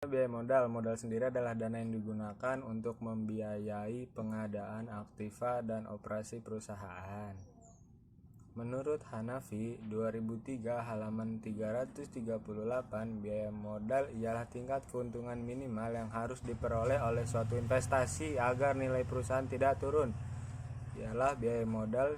Biaya modal sendiri adalah dana yang digunakan untuk membiayai pengadaan aktiva dan operasi perusahaan. Menurut Hanafi 2003 halaman 338, biaya modal ialah tingkat keuntungan minimal yang harus diperoleh oleh suatu investasi agar nilai perusahaan tidak turun. Ialah biaya modal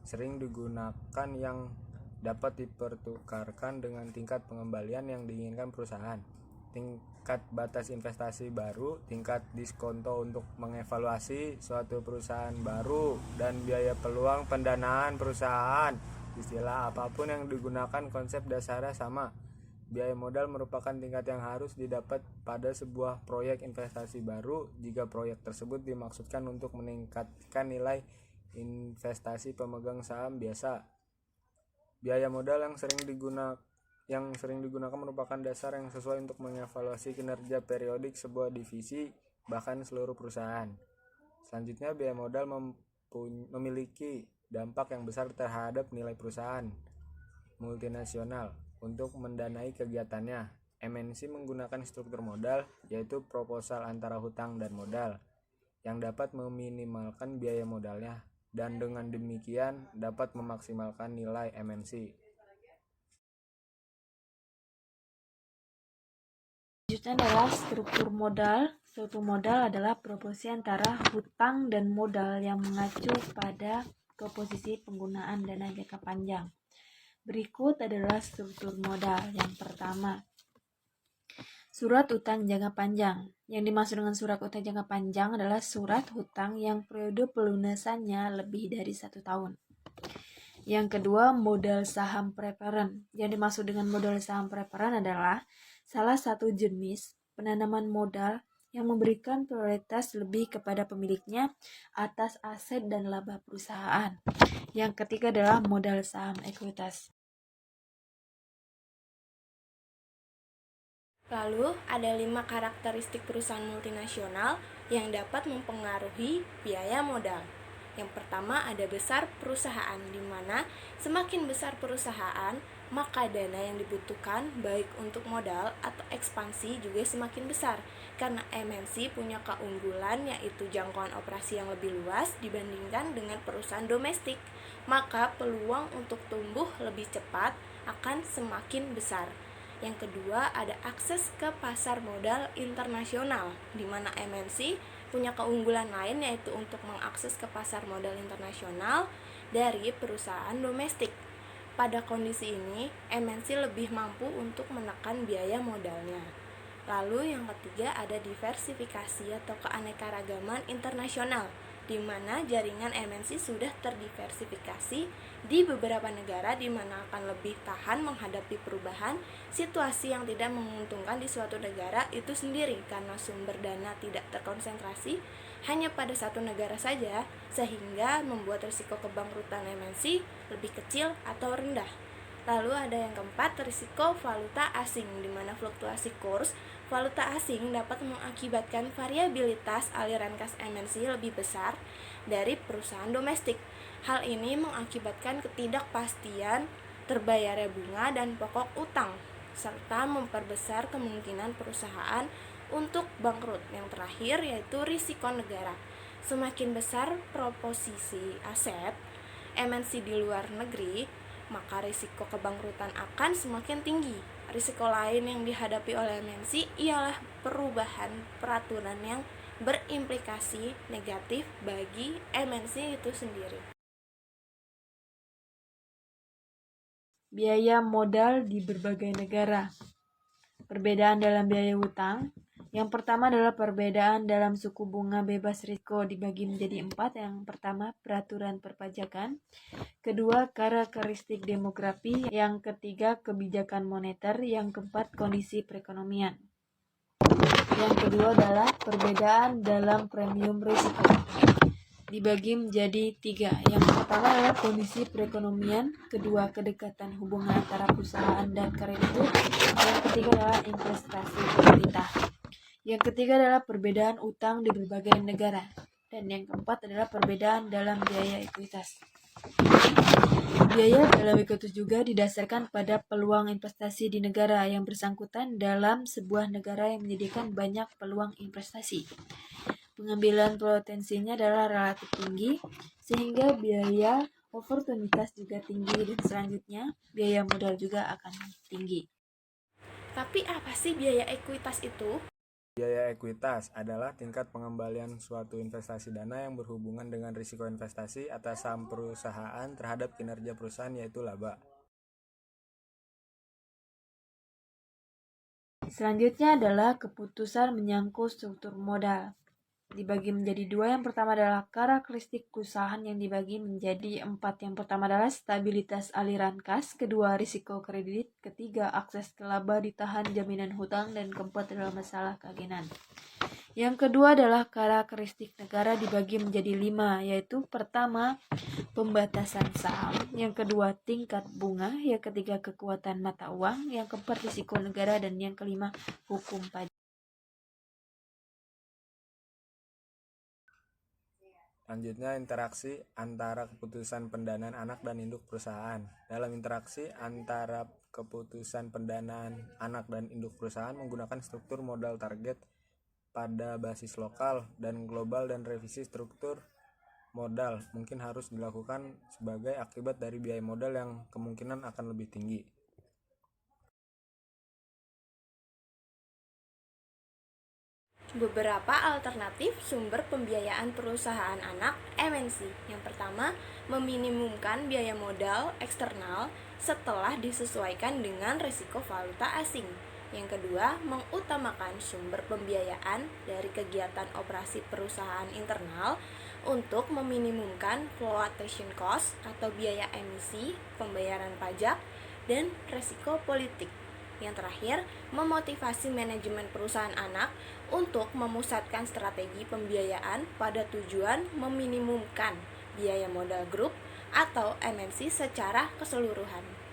sering digunakan yang dapat dipertukarkan dengan tingkat pengembalian yang diinginkan perusahaan. Tingkat batas investasi baru, tingkat diskonto untuk mengevaluasi suatu perusahaan baru, dan biaya peluang pendanaan perusahaan. Istilah apapun yang digunakan, konsep dasarnya sama. Biaya modal merupakan tingkat yang harus didapat pada sebuah proyek investasi baru jika proyek tersebut dimaksudkan untuk meningkatkan nilai investasi pemegang saham biasa. Biaya modal yang sering digunakan merupakan dasar yang sesuai untuk mengevaluasi kinerja periodik sebuah divisi, bahkan seluruh perusahaan. Selanjutnya, biaya modal memiliki dampak yang besar terhadap nilai perusahaan multinasional untuk mendanai kegiatannya. MNC menggunakan struktur modal, yaitu proposal antara hutang dan modal, yang dapat meminimalkan biaya modalnya, dan dengan demikian dapat memaksimalkan nilai MNC. Selanjutnya adalah struktur modal. Struktur modal adalah proporsi antara hutang dan modal yang mengacu pada proposisi penggunaan dana jangka panjang. Berikut adalah struktur modal. Yang pertama, surat utang jangka panjang. Yang dimaksud dengan surat utang jangka panjang adalah surat hutang yang periode pelunasannya lebih dari 1 tahun. Yang kedua, modal saham preferen. Yang dimaksud dengan modal saham preferen adalah salah satu jenis penanaman modal yang memberikan prioritas lebih kepada pemiliknya atas aset dan laba perusahaan. Yang ketiga adalah modal saham ekuitas. Lalu, ada 5 karakteristik perusahaan multinasional yang dapat mempengaruhi biaya modal. Yang pertama, ada besar perusahaan, di mana semakin besar perusahaan, maka dana yang dibutuhkan baik untuk modal atau ekspansi juga semakin besar. Karena MNC punya keunggulan yaitu jangkauan operasi yang lebih luas dibandingkan dengan perusahaan domestik, maka peluang untuk tumbuh lebih cepat akan semakin besar. Yang kedua, ada akses ke pasar modal internasional, di mana MNC punya keunggulan lain yaitu untuk mengakses ke pasar modal internasional dari perusahaan domestik. Pada kondisi ini, MNC lebih mampu untuk menekan biaya modalnya. Lalu yang ketiga, ada diversifikasi atau keanekaragaman internasional, di mana jaringan MNC sudah terdiversifikasi di beberapa negara, di mana akan lebih tahan menghadapi perubahan situasi yang tidak menguntungkan di suatu negara itu sendiri, karena sumber dana tidak terkonsentrasi hanya pada satu negara saja, sehingga membuat risiko kebangkrutan MNC lebih kecil atau rendah. Lalu ada yang keempat, risiko valuta asing, di mana fluktuasi kurs valuta asing dapat mengakibatkan variabilitas aliran kas MNC lebih besar dari perusahaan domestik. Hal ini mengakibatkan ketidakpastian terbayarnya bunga dan pokok utang, serta memperbesar kemungkinan perusahaan untuk bangkrut. Yang terakhir yaitu risiko negara. Semakin besar proposisi aset MNC di luar negeri, maka risiko kebangkrutan akan semakin tinggi. Risiko lain yang dihadapi oleh MNC ialah perubahan peraturan yang berimplikasi negatif bagi MNC itu sendiri. Biaya modal di berbagai negara. Perbedaan dalam biaya hutang. Yang pertama adalah perbedaan dalam suku bunga bebas risiko dibagi menjadi 4. Yang pertama, peraturan perpajakan. Kedua, karakteristik demografi. Yang ketiga, kebijakan moneter. Yang keempat, kondisi perekonomian. Yang kedua adalah perbedaan dalam premium risiko, dibagi menjadi 3. Yang pertama adalah kondisi perekonomian. Kedua, kedekatan hubungan antara perusahaan dan kreditur. Yang ketiga adalah investasi pemerintah. Yang ketiga adalah perbedaan utang di berbagai negara. Dan yang keempat adalah perbedaan dalam biaya ekuitas. Biaya dalam ekuitas juga didasarkan pada peluang investasi di negara yang bersangkutan dalam sebuah negara yang menyediakan banyak peluang investasi. Pengambilan potensinya adalah relatif tinggi, sehingga biaya oportunitas juga tinggi, dan selanjutnya biaya modal juga akan tinggi. Tapi apa sih biaya ekuitas itu? Biaya ekuitas adalah tingkat pengembalian suatu investasi dana yang berhubungan dengan risiko investasi atas saham perusahaan terhadap kinerja perusahaan, yaitu laba. Selanjutnya adalah keputusan menyangkut struktur modal. Dibagi menjadi dua. Yang pertama adalah karakteristik perusahaan yang dibagi menjadi 4. Yang pertama adalah stabilitas aliran kas, kedua risiko kredit, ketiga akses ke laba ditahan jaminan hutang, dan keempat adalah masalah keagenan. Yang kedua adalah karakteristik negara dibagi menjadi 5, yaitu pertama pembatasan saham, yang kedua tingkat bunga, yang ketiga kekuatan mata uang, yang keempat risiko negara, dan yang kelima hukum pajak. Selanjutnya, interaksi antara keputusan pendanaan anak dan induk perusahaan. Dalam interaksi antara keputusan pendanaan anak dan induk perusahaan menggunakan struktur modal target pada basis lokal dan global, dan revisi struktur modal mungkin harus dilakukan sebagai akibat dari biaya modal yang kemungkinan akan lebih tinggi. Beberapa alternatif sumber pembiayaan perusahaan anak MNC. Yang pertama, meminimumkan biaya modal eksternal setelah disesuaikan dengan risiko valuta asing. Yang kedua, mengutamakan sumber pembiayaan dari kegiatan operasi perusahaan internal untuk meminimumkan flotation cost atau biaya emisi, pembayaran pajak, dan risiko politik. Yang terakhir, memotivasi manajemen perusahaan anak untuk memusatkan strategi pembiayaan pada tujuan meminimumkan biaya modal grup atau MNC secara keseluruhan.